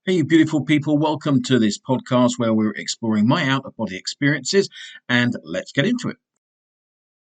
Hey, you beautiful people, welcome to this podcast where we're exploring my out of body experiences, and let's get into it.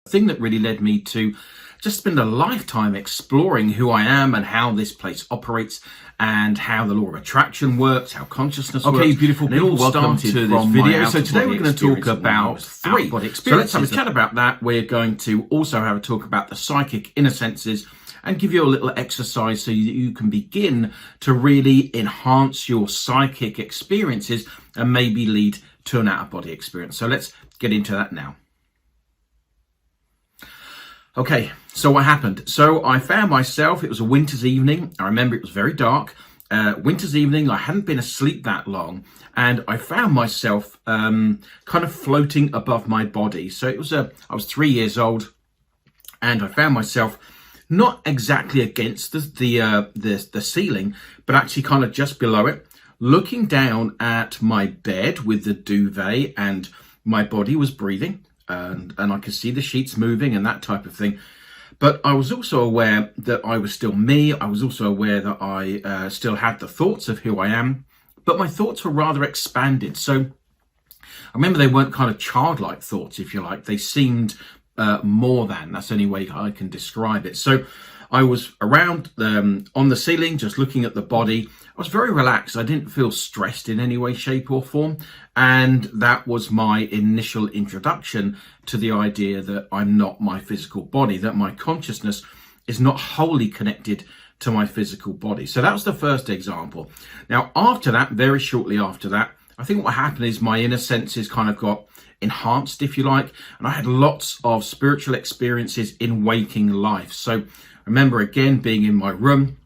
The thing that really led me to just spend a lifetime exploring who I am and how this place operates and how the law of attraction works, how consciousness works. Okay, beautiful people, welcome to this video. So today we're going to talk about three. So let's have a chat about that. We're going to also have a talk about the psychic inner senses and give you a little exercise so that you can begin to really enhance your psychic experiences and maybe lead to an out-of-body experience. So let's get into that now. Okay, so what happened? So I found myself, it was a winter's evening. I remember it was very dark. Winter's evening, I hadn't been asleep that long, and I found myself kind of floating above my body. So it was I was 3 years old, and I found myself not exactly against the ceiling, but actually kind of just below it, looking down at my bed with the duvet, and my body was breathing, and I could see the sheets moving and that type of thing. But I was also aware that I was still me. I was also aware that I still had the thoughts of who I am, but my thoughts were rather expanded. So I remember they weren't kind of childlike thoughts, if you like. They seemed more than, that's the only way I can describe it. So I was around on the ceiling, just looking at the body. I was very relaxed. I didn't feel stressed in any way, shape or form. And that was my initial introduction to the idea that I'm not my physical body, that my consciousness is not wholly connected to my physical body. So that was the first example. Now, after that, very shortly after that, I think what happened is my inner senses kind of got enhanced, if you like, and I had lots of spiritual experiences in waking life. So I remember again being in my room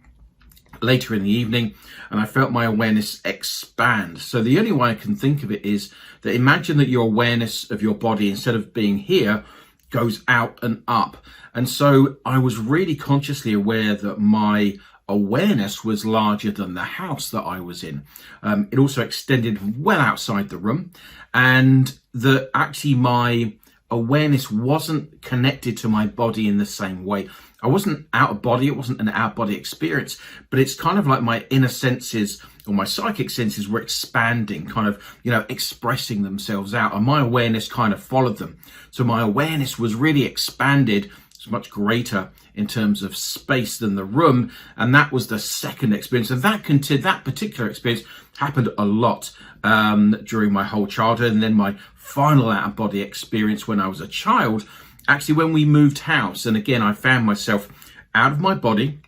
later in the evening, and I felt my awareness expand. So the only way I can think of it is that imagine that your awareness of your body, instead of being here, goes out and up. And so I was really consciously aware that my awareness was larger than the house that I was in. It also extended well outside the room, and that actually my awareness wasn't connected to my body in the same way. I wasn't out of body, it wasn't an out of body experience, but it's kind of like my inner senses or my psychic senses were expanding, kind of, expressing themselves out, and my awareness kind of followed them. So my awareness was really expanded. It's much greater in terms of space than the room, and that was the second experience. And that particular experience happened a lot during my whole childhood, and then my final out-of-body experience when I was a child, actually when we moved house. And again, I found myself out of my body.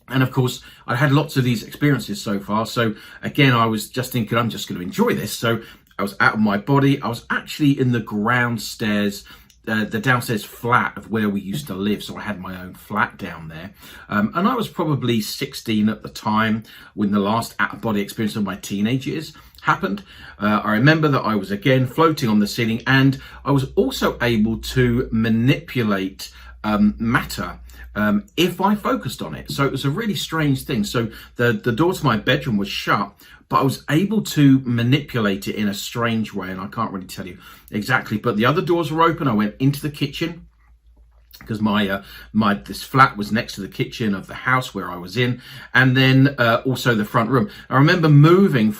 And of course, I had lots of these experiences so far. So again, I was just thinking, I'm just going to enjoy this. So I was out of my body. I was actually in the ground stairs, the downstairs flat of where we used to live. So I had my own flat down there. And I was probably 16 at the time when the last out-of-body experience of my teenage years happened. I remember that I was again floating on the ceiling, and I was also able to manipulate matter if I focused on it. So it was a really strange thing. So the door to my bedroom was shut, but I was able to manipulate it in a strange way, and I can't really tell you exactly, but the other doors were open. I went into the kitchen because this flat was next to the kitchen of the house where I was in, and then also the front room. I remember moving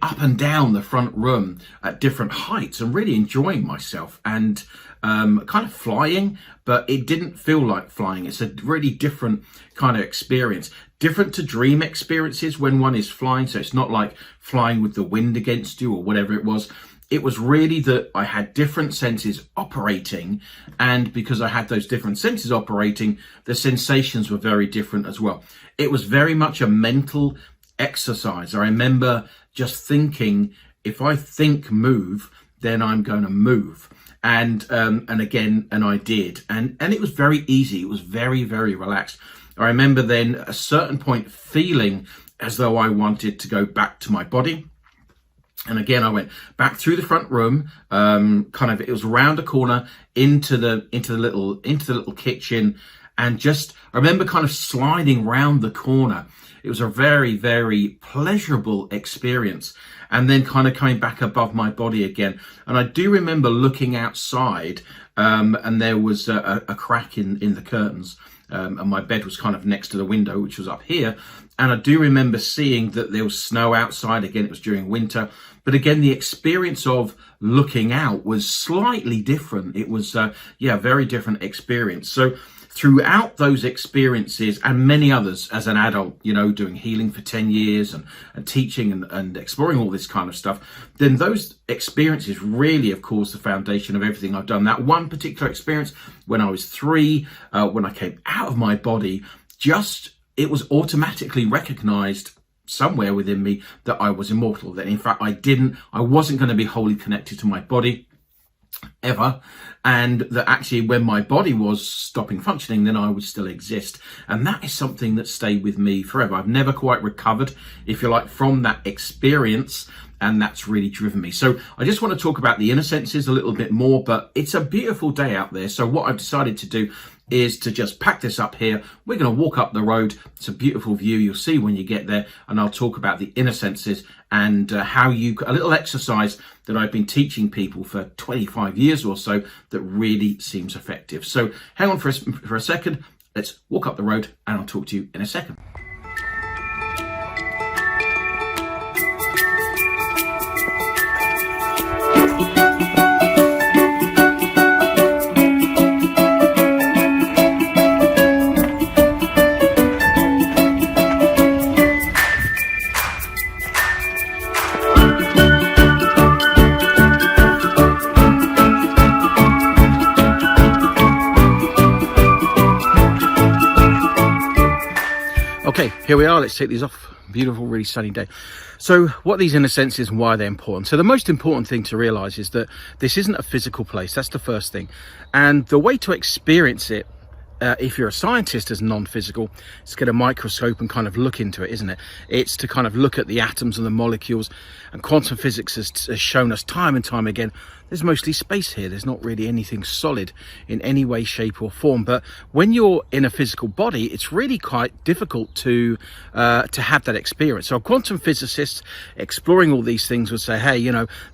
up and down the front room at different heights and really enjoying myself, and kind of flying, but it didn't feel like flying. It's a really different kind of experience, different to dream experiences when one is flying. So it's not like flying with the wind against you or whatever it was. It was really that I had different senses operating, and because I had those different senses operating, the sensations were very different as well. It was very much a mental exercise. I remember just thinking, if I think move, then I'm going to move. And I did. And it was very easy. It was very, very relaxed. I remember then at a certain point feeling as though I wanted to go back to my body. And again, I went back through the front room, it was around a corner into the little kitchen. and just, I remember kind of sliding round the corner. It was a very, very pleasurable experience. And then kind of coming back above my body again. And I do remember looking outside, and there was a crack in the curtains. And my bed was kind of next to the window, which was up here. And I do remember seeing that there was snow outside. Again, it was during winter. But again, the experience of looking out was slightly different. It was, a very different experience. So throughout those experiences and many others as an adult, doing healing for 10 years and teaching and exploring all this kind of stuff, then those experiences really, of course, the foundation of everything I've done. That one particular experience when I was 3, when I came out of my body, it was automatically recognized somewhere within me that I was immortal, that in fact I wasn't going to be wholly connected to my body ever, and that actually when my body was stopping functioning, then I would still exist. And that is something that stayed with me forever. I've never quite recovered, if you like, from that experience, and that's really driven me. So I just want to talk about the inner senses a little bit more, but it's a beautiful day out there. So what I've decided to do is to just pack this up here. We're going to walk up the road. It's a beautiful view, you'll see when you get there, and I'll talk about the inner senses and a little exercise that I've been teaching people for 25 years or so that really seems effective. So hang on for a second. Let's walk up the road and I'll talk to you in a second. Okay, here we are. Let's take these off. Beautiful, really sunny day. So what these inner senses and why they're important. So the most important thing to realize is that this isn't a physical place. That's the first thing. And the way to experience it, if you're a scientist as non-physical, it's to get a microscope and kind of look into it, isn't it? It's to kind of look at the atoms and the molecules. And quantum physics has shown us time and time again, there's mostly space here. There's not really anything solid in any way, shape or form. But when you're in a physical body, it's really quite difficult to have that experience. So a quantum physicist exploring all these things would say, hey,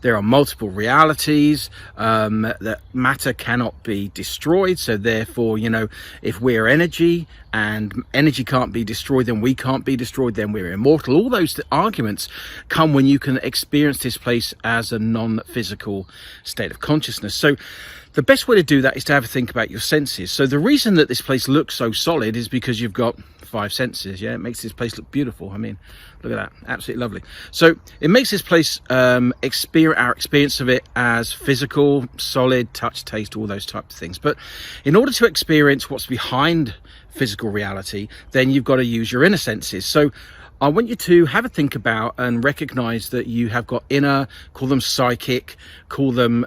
there are multiple realities, that matter cannot be destroyed. So therefore, if we're energy and energy can't be destroyed, then we can't be destroyed, then we're immortal. All those arguments come when you can experience this place as a non-physical state of consciousness. So the best way to do that is to have a think about your senses. So the reason that this place looks so solid is because you've got 5 senses. Yeah, it makes this place look beautiful. I mean, look at that, absolutely lovely. So it makes this place our experience of it as physical, solid, touch, taste, all those types of things. But in order to experience what's behind physical reality, then you've got to use your inner senses. So I want you to have a think about and recognize that you have got inner, call them psychic, call them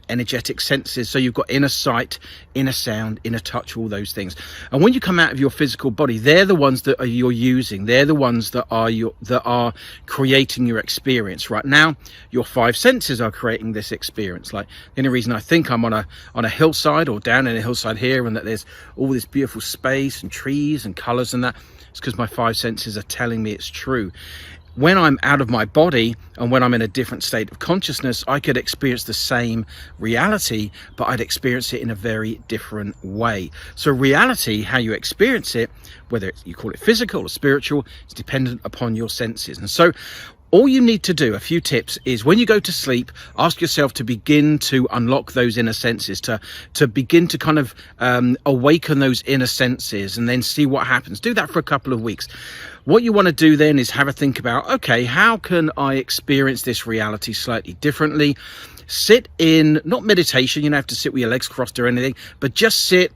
energetic senses. So you've got inner sight, inner sound, inner touch, all those things. And when you come out of your physical body, they're the ones that you're using. They're the ones that are creating your experience. Right now, your 5 senses are creating this experience. Like the only reason I think I'm on a hillside or down in a hillside here, and that there's all this beautiful space and trees and colors and that, it's because my 5 senses are telling me it's true. When I'm out of my body and when I'm in a different state of consciousness, I could experience the same reality, but I'd experience it in a very different way. So reality, how you experience it, whether you call it physical or spiritual, is dependent upon your senses. And so all you need to do, a few tips, is when you go to sleep, ask yourself to begin to unlock those inner senses, to begin to kind of awaken those inner senses, and then see what happens. Do that for a couple of weeks. What you want to do then is have a think about, okay, how can I experience this reality slightly differently? Sit in, not meditation, you don't have to sit with your legs crossed or anything, but just sit,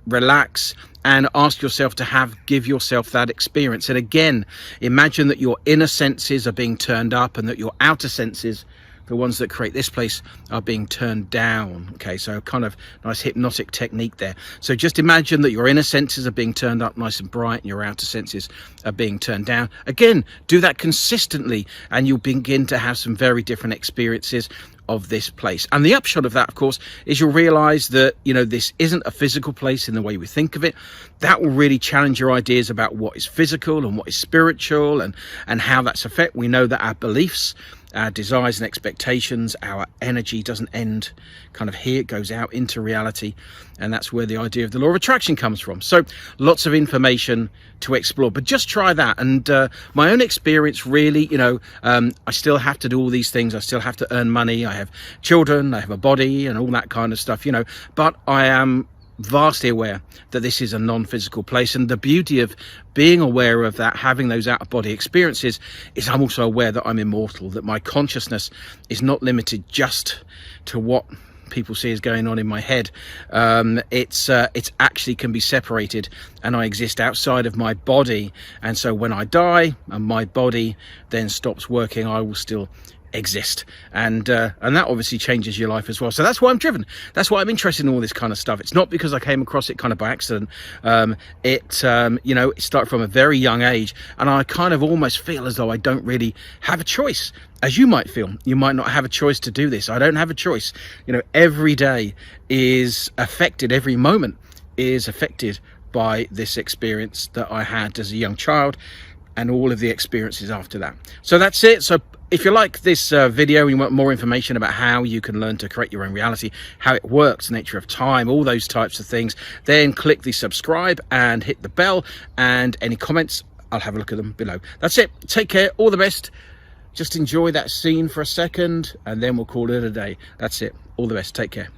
relax, and ask yourself to give yourself that experience. And again, imagine that your inner senses are being turned up and that your outer senses, the ones that create this place, are being turned down. Okay, so kind of nice hypnotic technique there. So just imagine that your inner senses are being turned up nice and bright and your outer senses are being turned down. Again, do that consistently and you'll begin to have some very different experiences. of this place. And the upshot of that, of course, is you'll realize that, this isn't a physical place in the way we think of it. That will really challenge your ideas about what is physical and what is spiritual, and how that's affect. We know that our beliefs, our desires and expectations, our energy doesn't end kind of here, it goes out into reality. And that's where the idea of the law of attraction comes from. So lots of information to explore, but just try that. And my own experience really, I still have to do all these things. I still have to earn money. I have children, I have a body and all that kind of stuff, but I am vastly aware that this is a non-physical place. And the beauty of being aware of that, having those out-of-body experiences, is I'm also aware that I'm immortal, that my consciousness is not limited just to what people see is going on in my head. It's actually can be separated, and I exist outside of my body. And so when I die and my body then stops working, I will still exist, and that obviously changes your life as well. So that's why I'm driven. That's why I'm interested in all this kind of stuff. It's not because I came across it kind of by accident. It started from a very young age, and I kind of almost feel as though I don't really have a choice. As you might feel, you might not have a choice to do this. I don't have a choice. Every day is affected, every moment is affected by this experience that I had as a young child, and all of the experiences after that. So that's it. So if you like this video and you want more information about how you can learn to create your own reality, how it works, the nature of time, all those types of things, then click the subscribe and hit the bell, and any comments, I'll have a look at them below. That's it. Take care. All the best. Just enjoy that scene for a second, and then we'll call it a day. That's it. All the best. Take care.